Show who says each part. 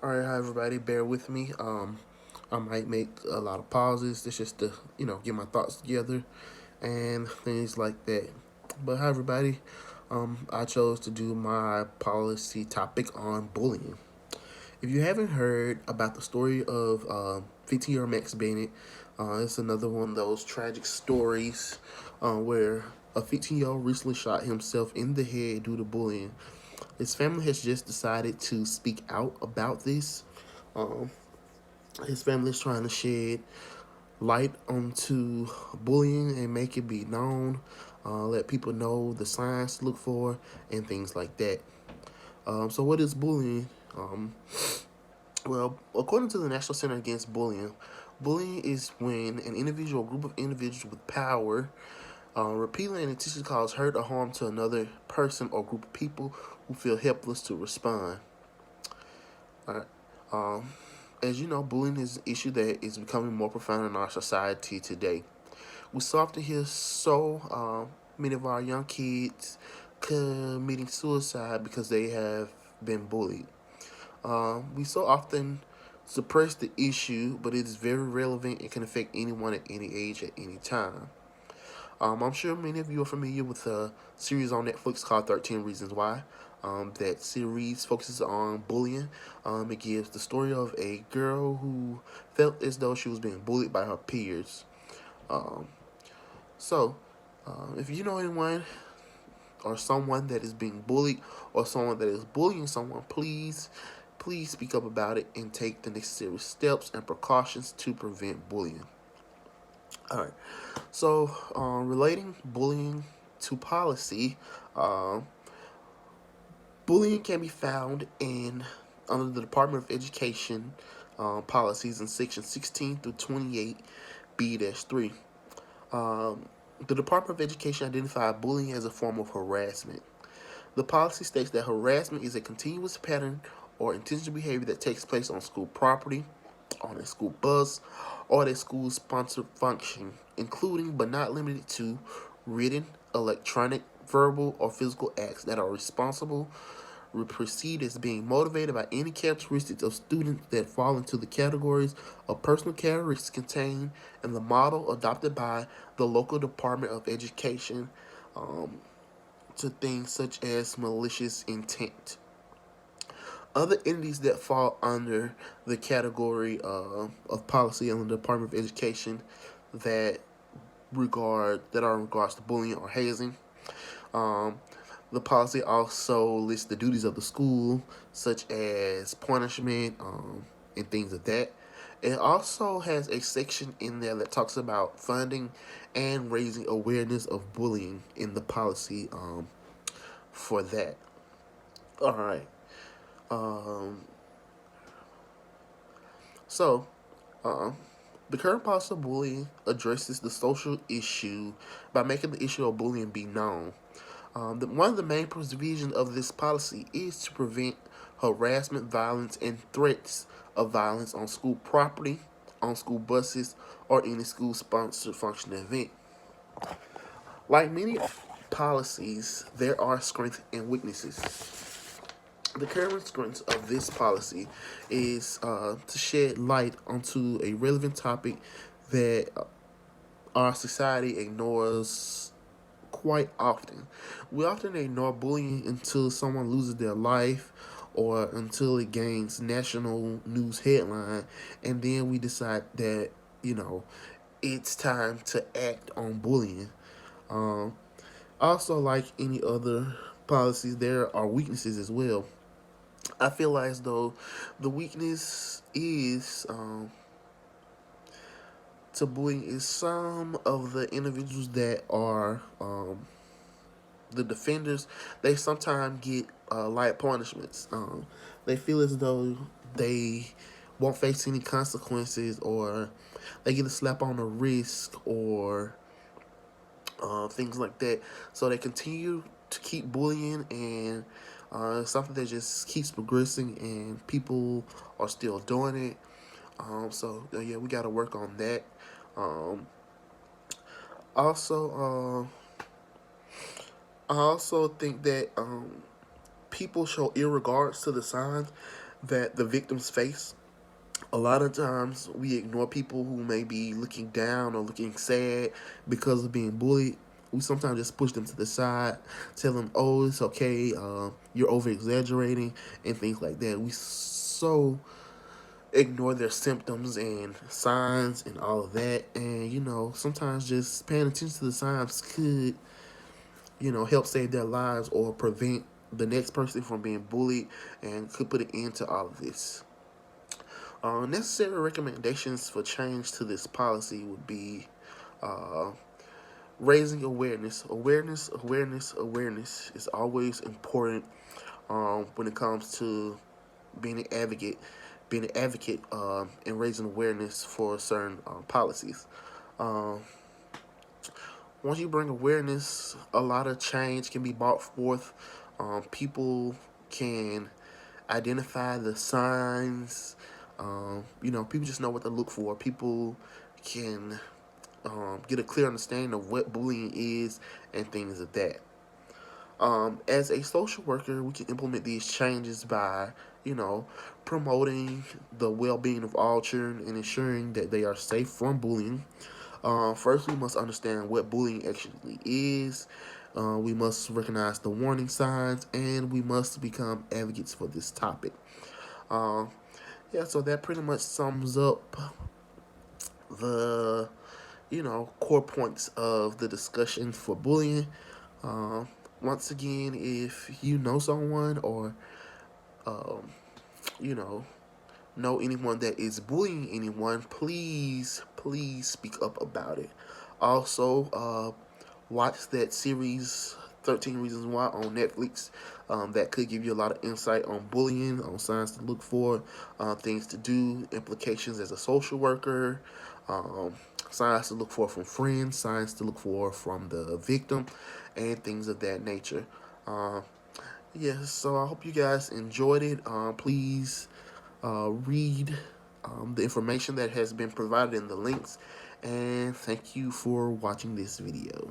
Speaker 1: All right, hi everybody. Bear with me. I might make a lot of pauses. It's just to get my thoughts together and things like that. But hi everybody. I chose to do my policy topic on bullying. If you haven't heard about the story of 15-year-old Max Bennett, it's another one of those tragic stories where a 15-year-old recently shot himself in the head due to bullying. His family has just decided to speak out about this. Um, his family is trying to shed light onto bullying and make it be known, let people know the signs to look for, and things like that. So, what is bullying? Well, according to the National Center Against Bullying, bullying is when an individual or group of individuals with power repeatedly and intentionally cause hurt or harm to another person or group of people who feel helpless to respond. All right. Um, as you know, bullying is an issue that is becoming more profound in our society today. We so often hear many of our young kids committing suicide because they have been bullied. We so often suppress the issue, but it is very relevant and can affect anyone at any age at any time. I'm sure many of you are familiar with a series on Netflix called 13 Reasons Why. That series focuses on bullying. It gives the story of a girl who felt as though she was being bullied by her peers. Um, so, if you know anyone or someone that is being bullied or someone that is bullying someone, please speak up about it and take the necessary steps and precautions to prevent bullying. All right. So, relating bullying to policy, um, bullying can be found in under the Department of Education policies in section 16 through 28 B-3. Um, the Department of Education identified bullying as a form of harassment. The policy states that harassment is a continuous pattern or intentional behavior that takes place on school property, on a school bus, or at a school sponsored function, including but not limited to written, electronic, verbal, or physical acts that are responsible perceived as being motivated by any characteristics of students that fall into the categories of personal characteristics contained in the model adopted by the local Department of Education um, to things such as malicious intent. Other entities that fall under the category of policy in the Department of Education that that are in regards to bullying or hazing. Um, the policy also lists the duties of the school, such as punishment and things of that. It also has a section in there that talks about funding and raising awareness of bullying in the policy for that. All right. Um, so, uh, the current policy of bullying addresses the social issue by making the issue of bullying be known. One of the main provisions of this policy is to prevent harassment, violence, and threats of violence on school property, on school buses, or any school sponsored function event. Like many policies, there are strengths and weaknesses. The current strength of this policy is to shed light onto a relevant topic that our society ignores quite often. We often ignore bullying until someone loses their life or until it gains national news headline, and then we decide that you know it's time to act on bullying. Um, Also, like any other policies, there are weaknesses as well. I feel as though the weakness is to bullying is some of the individuals that are the defenders, they sometimes get light punishments. They feel as though they won't face any consequences, or they get a slap on the wrist, or things like that. So they continue to keep bullying, and something that just keeps progressing, and people are still doing it. Yeah, we got to work on that. Um, also, I also think that people show ill regards to the signs that the victims face. A lot of times we ignore people who may be looking down or looking sad because of being bullied. We sometimes just push them to the side, tell them, "Oh, it's okay. You're over exaggerating," and things like that. We so ignore their symptoms and signs and all of that. And sometimes just paying attention to the signs could help save their lives or prevent the next person from being bullied, and could put an end to all of this. Necessary recommendations for change to this policy would be uh, raising awareness. Awareness is always important when it comes to being an advocate, and raising awareness for certain policies. Um, Once you bring awareness, a lot of change can be brought forth. People can identify the signs. People just know what to look for. People can get a clear understanding of what bullying is and things of that. As a social worker, we can implement these changes by, promoting the well-being of all children and ensuring that they are safe from bullying. First, we must understand what bullying actually is. We must recognize the warning signs, and we must become advocates for this topic. Uh, yeah, so that pretty much sums up the core points of the discussion for bullying. Um, Once again, if you know someone or um, you know anyone that is bullying anyone, please speak up about it. Also, watch that series 13 Reasons Why on Netflix. That could give you a lot of insight on bullying, on signs to look for, things to do, implications as a social worker, um, signs to look for from friends, signs to look for from the victim, and things of that nature. Uh, yes, so I hope you guys enjoyed it. Please read the information that has been provided in the links, and thank you for watching this video.